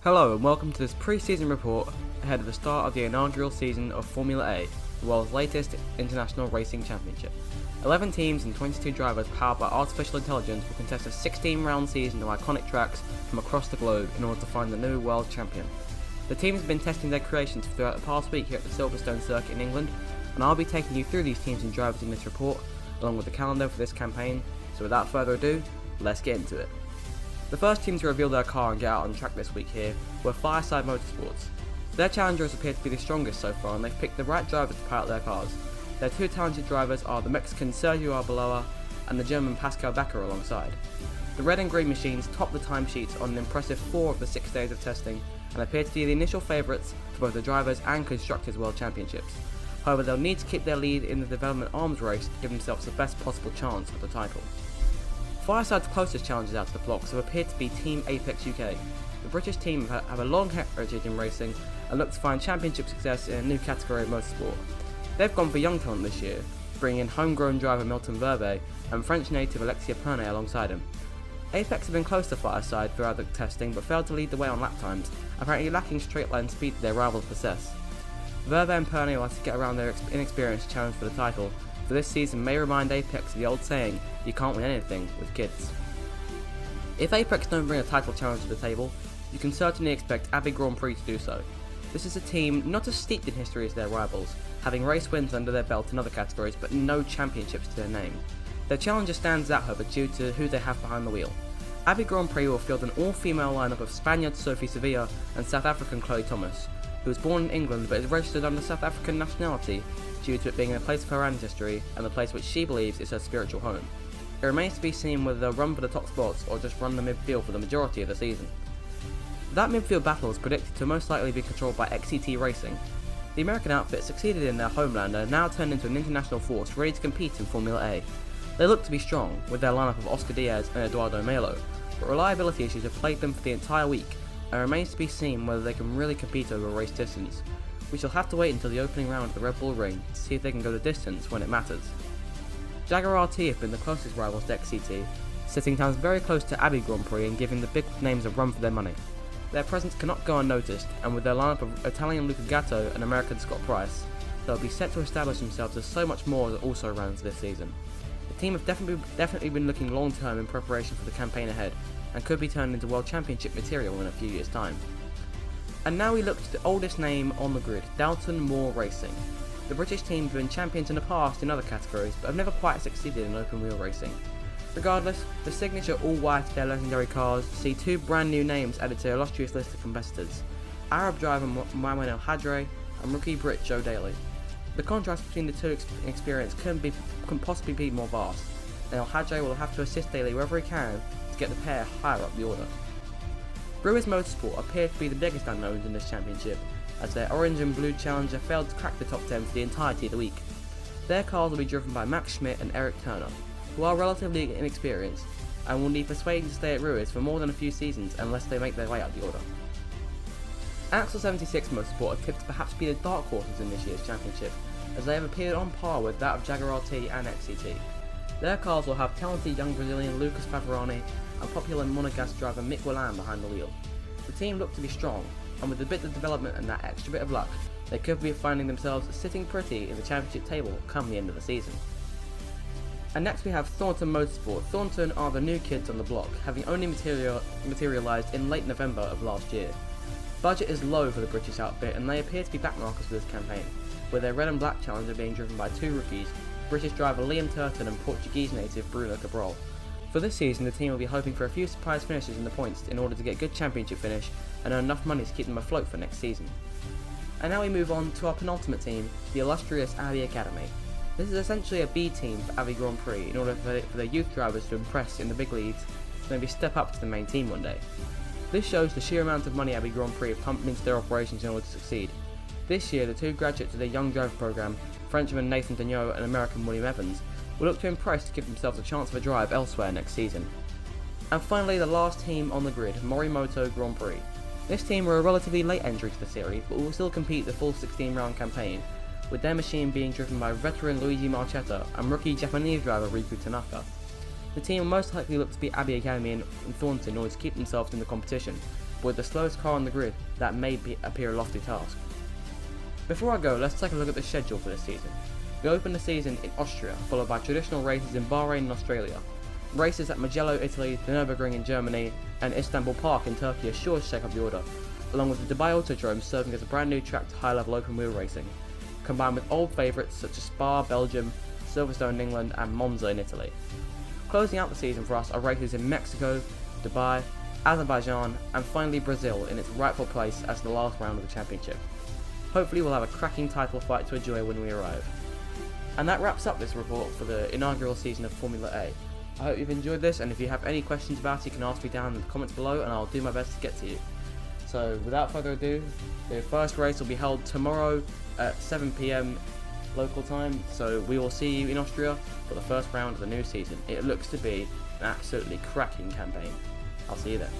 Hello and welcome to this pre-season report ahead of the start of the inaugural season of Formula A, the world's latest international racing championship. 11 teams and 22 drivers powered by artificial intelligence will contest a 16-round season of iconic tracks from across the globe in order to find the new world champion. The teams have been testing their creations throughout the past week here at the Silverstone Circuit in England, and I'll be taking you through these teams and drivers in this report, along with the calendar for this campaign, so without further ado, let's get into it. The first team to reveal their car and get out on track this week here were Fireside Motorsports. Their challengers appear to be the strongest so far, and they've picked the right drivers to pilot their cars. Their two talented drivers are the Mexican Sergio Arbeloa and the German Pascal Becker alongside. The red and green machines top the timesheets on an impressive 4 of the 6 days of testing and appear to be the initial favourites for both the drivers and constructors world championships. However, they'll need to keep their lead in the development arms race to give themselves the best possible chance at the title. Fireside's closest challengers out to the blocks have appeared to be Team Apex UK. The British team have a long heritage in racing and look to find championship success in a new category of motorsport. They've gone for young talent this year, bringing in homegrown driver Milton Verve and French native Alexia Pernay alongside him. Apex have been close to Fireside throughout the testing but failed to lead the way on lap times, apparently lacking straight line speed that their rivals possess. Verve and Pernay will have to get around their inexperienced challenge for the title, for this season may remind Apex of the old saying, you can't win anything with kids. If Apex don't bring a title challenge to the table, you can certainly expect Abbey Grand Prix to do so. This is a team not as steeped in history as their rivals, having race wins under their belt in other categories but no championships to their name. Their challenger stands out however due to who they have behind the wheel. Abbey Grand Prix will field an all-female lineup of Spaniard Sophie Sevilla and South African Chloe Thomas, who was born in England but is registered under South African nationality due to it being the place of her ancestry and the place which she believes is her spiritual home. It remains to be seen whether they'll run for the top spots or just run the midfield for the majority of the season. That midfield battle is predicted to most likely be controlled by XCT Racing. The American outfit succeeded in their homeland and are now turned into an international force ready to compete in Formula A. They look to be strong, with their lineup of Oscar Diaz and Eduardo Melo, but reliability issues have plagued them for the entire week, and it remains to be seen whether they can really compete over race distance. We shall have to wait until the opening round of the Red Bull Ring to see if they can go the distance when it matters. Jaguar RT have been the closest rivals to XCT, sitting times very close to Abbey Grand Prix and giving the big names a run for their money. Their presence cannot go unnoticed, and with their lineup of Italian Luca Gatto and American Scott Price, they'll be set to establish themselves as so much more as also rounds this season. The team have definitely been looking long term in preparation for the campaign ahead, and could be turned into World Championship material in a few years' time. And now we look to the oldest name on the grid, Dalton Moore Racing. The British team have been champions in the past in other categories, but have never quite succeeded in open wheel racing. Regardless, the signature all-white of their legendary cars see 2 brand new names added to their illustrious list of competitors, Arab driver Mohamed El Hadre and rookie Brit Joe Daly. The contrast between the two experience can possibly be more vast, and El Hadre will have to assist Daly wherever he can to get the pair higher up the order. Brewers Motorsport appear to be the biggest unknowns in this championship, as their orange and blue challenger failed to crack the top 10 for the entirety of the week. Their cars will be driven by Max Schmidt and Eric Turner, who are relatively inexperienced, and will need persuading to stay at Brewers for more than a few seasons unless they make their way up the order. Axel 76 Motorsport are tipped to perhaps be the dark horses in this year's championship, as they have appeared on par with that of Jaguar RT and XCT. Their cars will have talented young Brazilian Lucas Favorani and popular Monegasque driver Mick Willan behind the wheel. The team look to be strong, and with a bit of development and that extra bit of luck, they could be finding themselves sitting pretty in the championship table come the end of the season. And next we have Thornton Motorsport. Thornton are the new kids on the block, having only materialised in late November of last year. Budget is low for the British outfit, and they appear to be backmarkers for this campaign, with their red and black challenger being driven by 2 rookies, British driver Liam Turton and Portuguese native Bruno Cabral. For this season, the team will be hoping for a few surprise finishes in the points in order to get a good championship finish and earn enough money to keep them afloat for next season. And now we move on to our penultimate team, the illustrious Abbey Academy. This is essentially a B team for Abbey Grand Prix in order for their youth drivers to impress in the big leagues to maybe step up to the main team one day. This shows the sheer amount of money Abbey Grand Prix have pumped into their operations in order to succeed. This year, the 2 graduates of their young driver program, Frenchman Nathan Dagnot and American William Evans, will look to impress to give themselves a chance of a drive elsewhere next season. And finally, the last team on the grid, Morimoto Grand Prix. This team were a relatively late entry to the series, but will still compete the full 16-round campaign, with their machine being driven by veteran Luigi Marchetta and rookie Japanese driver Riku Tanaka. The team will most likely look to beat Abbey Academy in Thornton in order to keep themselves in the competition, but with the slowest car on the grid, that may appear a lofty task. Before I go, let's take a look at the schedule for this season. We open the season in Austria, followed by traditional races in Bahrain and Australia. Races at Mugello, Italy, the Nürburgring in Germany, and Istanbul Park in Turkey are sure to shake up the order, along with the Dubai Autodrome serving as a brand new track to high-level open wheel racing, combined with old favourites such as Spa, Belgium, Silverstone in England, and Monza in Italy. Closing out the season for us are races in Mexico, Dubai, Azerbaijan, and finally Brazil in its rightful place as the last round of the championship. Hopefully we'll have a cracking title fight to enjoy when we arrive. And that wraps up this report for the inaugural season of Formula A. I hope you've enjoyed this, and if you have any questions about it, you can ask me down in the comments below and I'll do my best to get to you. So without further ado, the first race will be held tomorrow at 7 PM local time, so we will see you in Austria for the first round of the new season. It looks to be an absolutely cracking campaign. I'll see you then.